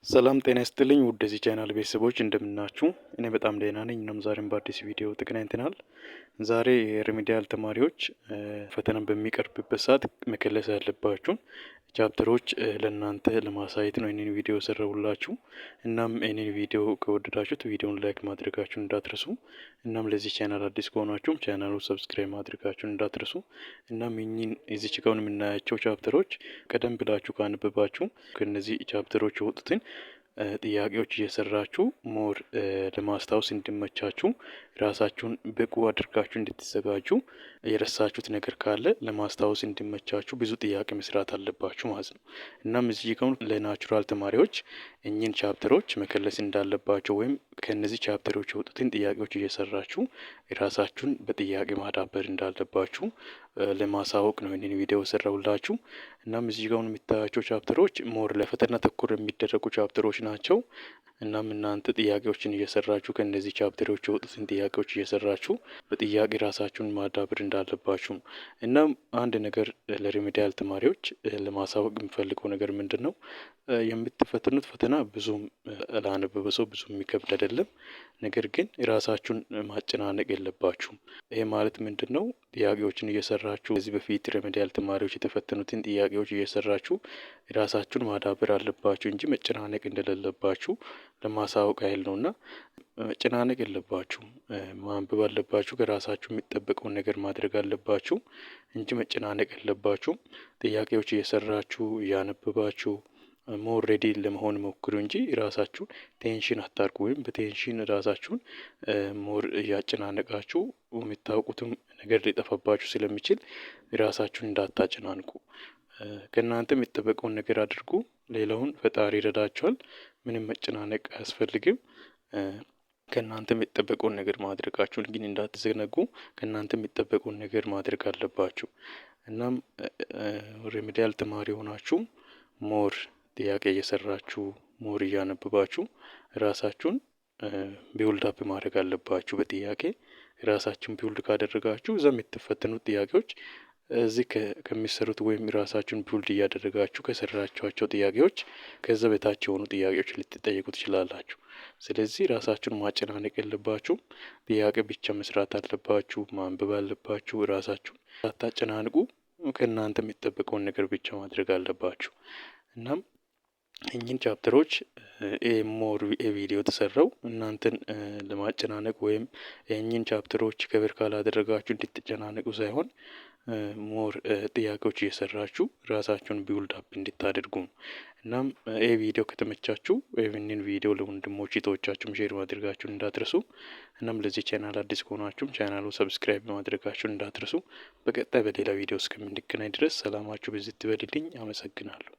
ሰላም ጤና ይስጥልኝ ውድ የዚህ ቻናል ቤተሰቦች እንደምናችሁ። እኔ በጣም ደህና ነኝ። እናም ዛሬም በአዲስ ቪዲዮ ተገናኝተናል። ዛሬ የሪሚዲያል ተማሪዎች ፈተናን በሚቀርብበት ሰዓት መከለስ ያለባችሁን ቻፕተሮች ለእናንተ ለማሳየት ነው ይህንን ቪዲዮ ሰራሁላችሁ። እናም ይህንን ቪዲዮ ከወደዳችሁት ቪዲዮን ላይክ ማድረጋችሁን እንዳትረሱ። እናም ለዚህ ቻናል አዲስ ከሆናችሁም ቻናሉ ሰብስክራይብ ማድረጋችሁን እንዳትረሱ። እናም ይህንን እዚች ጋር የምናያቸው ቻፕተሮች ቀደም ብላችሁ ካነበባችሁ ከነዚህ ቻፕተሮች የወጡትን ጥያቄዎች እየሰራችሁ ሞር ለማስታወስ እንዲመቻችሁ ራሳችሁን ብቁ አድርጋችሁ እንድትዘጋጁ የረሳችሁት ነገር ካለ ለማስታወስ እንዲመቻችሁ ብዙ ጥያቄ መስራት አለባችሁ ማለት ነው። እናም እዚህ ጋር ለናቹራል ተማሪዎች እኚህን ቻፕተሮች መከለስ እንዳለባቸው ወይም ከነዚህ ቻፕተሮች የወጡትን ጥያቄዎች እየሰራችሁ ራሳችሁን በጥያቄ ማዳበር እንዳለባችሁ ለማሳወቅ ነው ይህንን ቪዲዮ ሰራሁላችሁ። እናም እዚህ ጋር የሚታያቸው ቻፕተሮች ሞር ለፈተና ተኮር የሚደረጉ ቻፕተሮች ናቸው። እናም እናንተ ጥያቄዎችን እየሰራችሁ ከእነዚህ ቻፕተሮች የወጡትን ጥያቄዎች እየሰራችሁ በጥያቄ ራሳችሁን ማዳበር እንዳለባችሁ። እናም አንድ ነገር ለሪሚዲያል ተማሪዎች ለማሳወቅ የሚፈልገው ነገር ምንድን ነው? የምትፈተኑት ፈተና ብዙም ላነበበ ሰው ብዙም የሚከብድ አይደለም። ነገር ግን ራሳችሁን ማጨናነቅ የለባችሁም። ይሄ ማለት ምንድን ነው? ጥያቄዎችን እየሰራችሁ ከዚህ በፊት ሪሚዲያል ተማሪዎች የተፈተኑትን ጥያቄዎች እየሰራችሁ ራሳችሁን ማዳበር አለባችሁ እንጂ መጨናነቅ እንደሌለባችሁ ለማሳወቅ ያህል ነውና መጨናነቅ የለባችሁም። ማንበብ አለባችሁ። ከራሳችሁ የሚጠበቀውን ነገር ማድረግ አለባችሁ እንጂ መጨናነቅ የለባችሁም። ጥያቄዎች እየሰራችሁ እያነበባችሁ ሞር ሬዲ ለመሆን ሞክሩ እንጂ ራሳችሁን ቴንሽን አታርጉ። ወይም በቴንሽን ራሳችሁን ሞር እያጨናነቃችሁ የምታውቁትም ነገር ሊጠፋባችሁ ስለሚችል ራሳችሁን እንዳታጨናንቁ። ከእናንተ የሚጠበቀውን ነገር አድርጉ። ሌላውን ፈጣሪ ይረዳችኋል። ምንም መጨናነቅ አያስፈልግም። ከእናንተ የሚጠበቀውን ነገር ማድረጋችሁን ግን እንዳትዘነጉ። ከእናንተ የሚጠበቀውን ነገር ማድረግ አለባችሁ። እናም ሪሚዲያል ተማሪ ሆናችሁ ሞር ጥያቄ እየሰራችሁ ሞር እያነበባችሁ ራሳችሁን ቢውልድ አፕ ማድረግ አለባችሁ። በጥያቄ ራሳችሁን ቢውልድ ካደረጋችሁ እዛ የምትፈተኑት ጥያቄዎች እዚህ ከሚሰሩት ወይም ራሳችሁን ቢውልድ እያደረጋችሁ ከሰራችኋቸው ጥያቄዎች ከዛ በታች የሆኑ ጥያቄዎች ልትጠየቁ ትችላላችሁ። ስለዚህ ራሳችሁን ማጨናነቅ የለባችሁም። ጥያቄ ብቻ መስራት አለባችሁ፣ ማንበብ አለባችሁ። ራሳችሁን ሳታጨናንቁ ከእናንተ የሚጠበቀውን ነገር ብቻ ማድረግ አለባችሁ። እናም እኚህን ቻፕተሮች ሞር ቪዲዮ ተሰራው እናንተን ለማጨናነቅ ወይም እኚህን ቻፕተሮች ከበር ካላደረጋችሁ እንድትጨናነቁ ሳይሆን ሞር ጥያቄዎች እየሰራችሁ ራሳችሁን ቢውልድ አፕ እንድታደርጉ ነው። እናም ይህ ቪዲዮ ከተመቻችሁ ይህንን ቪዲዮ ለወንድሞች እህቶቻችሁም ሼር ማድረጋችሁን እንዳትረሱ። እናም ለዚህ ቻናል አዲስ ከሆናችሁም ቻናሉ ሰብስክራይብ ማድረጋችሁን እንዳትረሱ። በቀጣይ በሌላ ቪዲዮ እስከምንገናኝ ድረስ ሰላማችሁ ብዝት ይበልልኝ። አመሰግናለሁ።